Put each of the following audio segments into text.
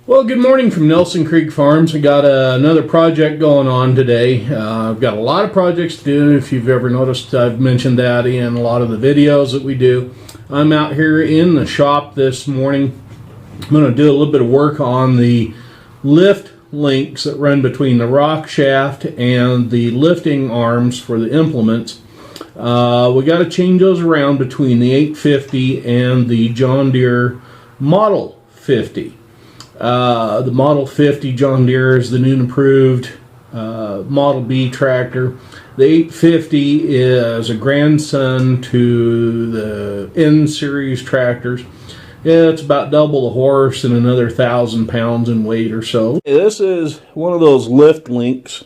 Well, good morning from Nelson Creek Farms. We got another project going on today. I've got a lot of projects to do. If you've ever noticed, I've mentioned that in a lot of the videos that we do. I'm out here in the shop this morning. I'm going to do a little bit of work on the lift links that run between the rock shaft and the lifting arms for the implements. We got to change those around between the 850 and the John Deere Model 50. The Model 50 John Deere is the new and improved Model B tractor. The 850 is a grandson to the N series tractors. Yeah, it's about double the horse and another 1,000 pounds in weight or so. This is one of those lift links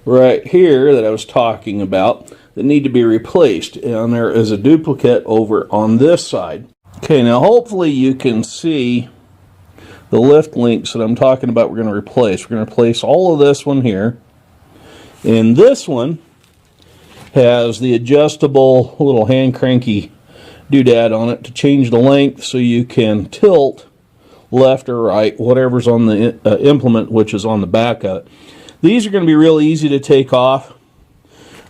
right here that I was talking about that need to be replaced, and there is a duplicate over on this side. Okay, now hopefully you can see the lift links that I'm talking about we're going to replace. We're going to replace all of this one here. And this one has the adjustable little hand cranky doodad on it to change the length so you can tilt left or right, whatever's on the implement, which is on the back of it. These are going to be real easy to take off.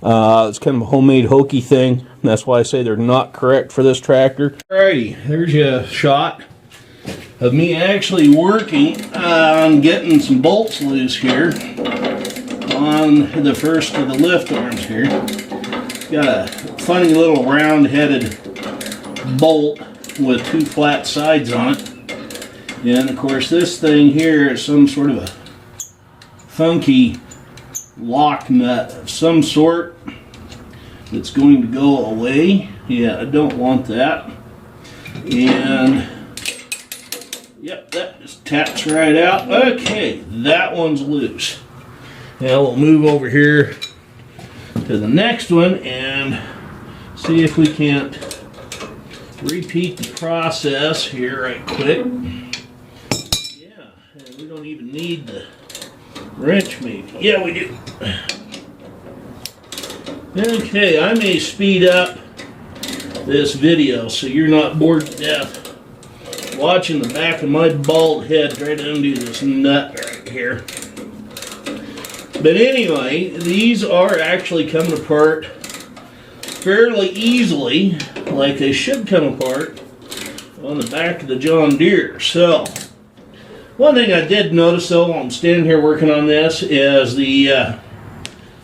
It's kind of a homemade hokey thing. That's why I say they're not correct for this tractor. Alrighty, there's your shot of me actually working on getting some bolts loose here on the first of the lift arms here. Got a funny little round-headed bolt with two flat sides on it. And of course this thing here is some sort of a funky lock nut of some sort that's going to go away. Yeah, I don't want that. And yep, that just taps right out. Okay, that one's loose. Now we'll move over here to the next one and see if we can't repeat the process here right quick. Yeah, and we don't even need the wrench maybe. Yeah, we do. Okay, I may speed up this video so you're not bored to death watching the back of my bald head try to undo this nut right here. But anyway, these are actually coming apart fairly easily, like they should come apart on the back of the John Deere. So, one thing I did notice though while I'm standing here working on this is the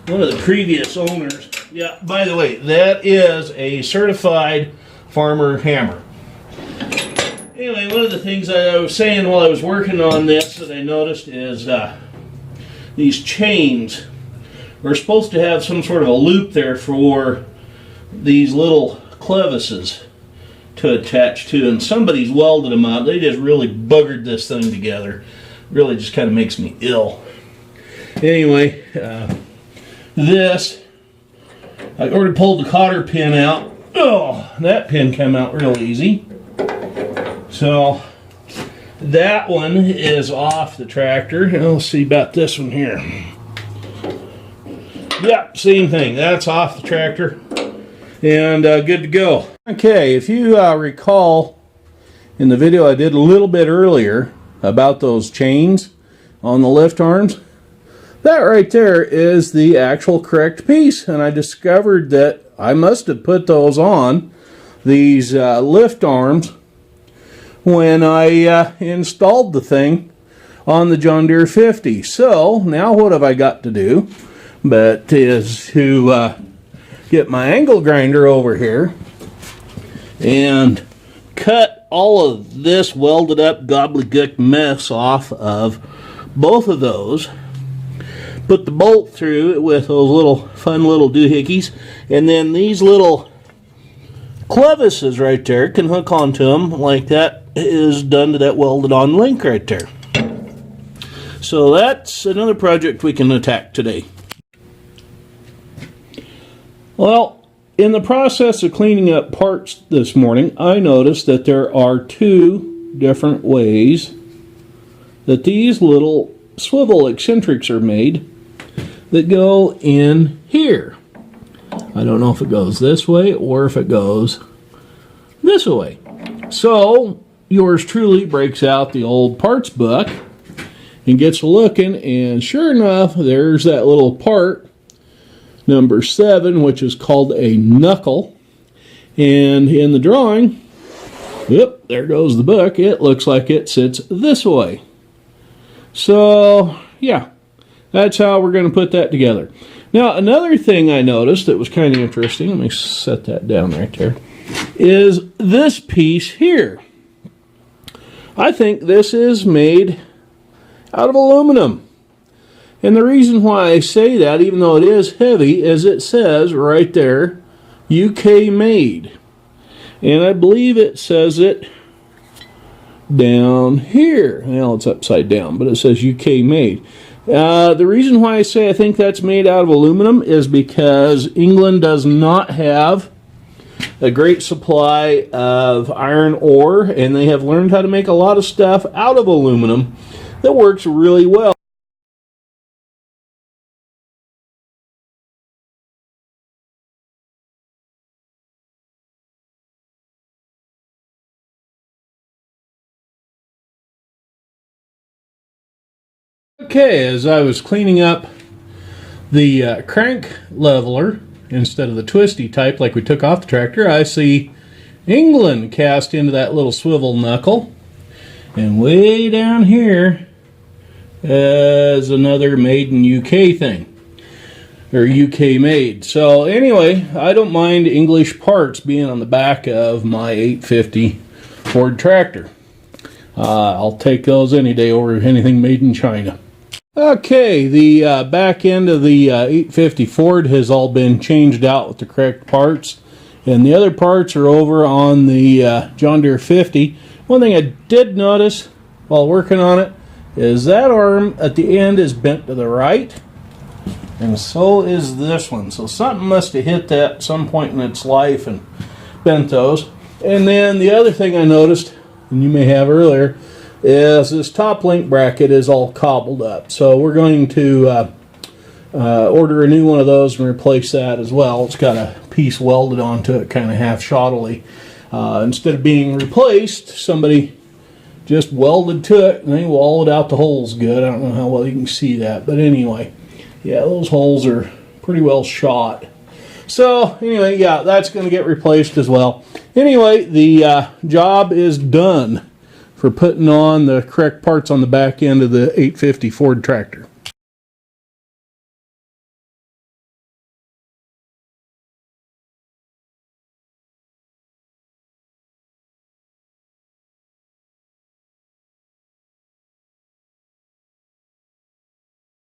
one of the previous owners. Yeah, by the way, that is a certified farmer hammer. Anyway, one of the things I was saying while I was working on this that I noticed is these chains are supposed to have some sort of a loop there for these little clevises to attach to, and somebody's welded them up. They just really buggered this thing together. Really just kind of makes me ill. Anyway, this, I already pulled the cotter pin out. Oh, that pin came out real easy. So that one is off the tractor. Now let's see about this one here. Yep, same thing. That's off the tractor and good to go. Okay, if you recall in the video I did a little bit earlier about those chains on the lift arms, that right there is the actual correct piece, and I discovered that I must have put those on these lift arms when I installed the thing on the John Deere 50. So now what have I got to do but is to get my angle grinder over here and cut all of this welded up gobbledygook mess off of both of those, put the bolt through it with those little fun little doohickeys, and then these little clevises right there can hook onto them like that is done to that welded on link right there. So that's another project we can attack today. Well, in the process of cleaning up parts this morning, I noticed that there are two different ways that these little swivel eccentrics are made that go in here. I don't know if it goes this way or if it goes this way. So yours truly breaks out the old parts book and gets looking, and sure enough, there's that little part, number 7, which is called a knuckle. And in the drawing, whoop, there goes the book, it looks like it sits this way. So, yeah, that's how we're going to put that together. Now, another thing I noticed that was kind of interesting, let me set that down right there, is this piece here. I think this is made out of aluminum. And the reason why I say that, even though it is heavy, is it says right there, UK made. And I believe it says it down here. Well, it's upside down, but it says UK made. The reason why I say I think that's made out of aluminum is because England does not have a great supply of iron ore, and they have learned how to make a lot of stuff out of aluminum that works really well. Okay, as I was cleaning up the crank leveler, instead of the twisty type like we took off the tractor, I see England cast into that little swivel knuckle. And way down here is another made in UK thing, or UK made. So anyway, I don't mind English parts being on the back of my 850 Ford tractor. I'll take those any day over anything made in China. Okay, the back end of the 850 Ford has all been changed out with the correct parts, and the other parts are over on the John Deere 50. One thing I did notice while working on it is that arm at the end is bent to the right, and so is this one. So something must have hit that at some point in its life and bent those. And then the other thing I noticed, and you may have earlier, is this top link bracket is all cobbled up. So we're going to order a new one of those and replace that as well. It's got a piece welded onto it, kind of half shoddily. Instead of being replaced, somebody just welded to it and they walled out the holes good. I don't know how well you can see that, but anyway, yeah, those holes are pretty well shot. So anyway, yeah, that's going to get replaced as well. Anyway, the job is done for putting on the correct parts on the back end of the 850 Ford tractor.